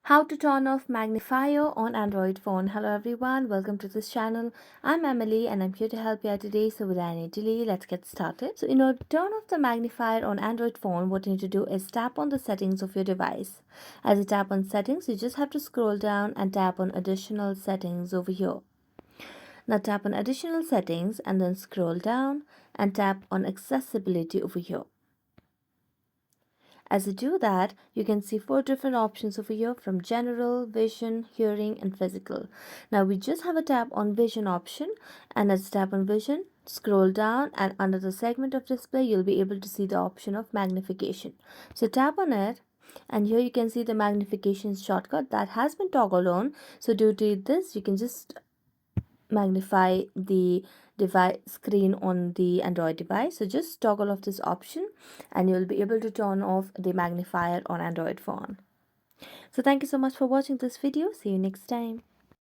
How to turn off magnifier on Android phone. Hello everyone, welcome to this channel. I'm Emily and I'm here to help you out today. So without any delay, let's get started. So in order to turn off the magnifier on Android phone, what you need to do is tap on the settings of your device. As you tap on settings, you just have to scroll down and tap on additional settings over here. Now tap on additional settings and then scroll down and tap on accessibility over here. As you do that, you can see 4 different options over here from general, vision, hearing and physical. Now we just have a tap on vision option, and as you tap on vision, scroll down and under the segment of display you'll be able to see the option of magnification. So tap on it and here you can see the magnification shortcut that has been toggled on. So due to this you can just magnify the device screen on the Android device. So just toggle off this option and you'll be able to turn off the magnifier on Android phone. So thank you so much for watching this video. See you next time.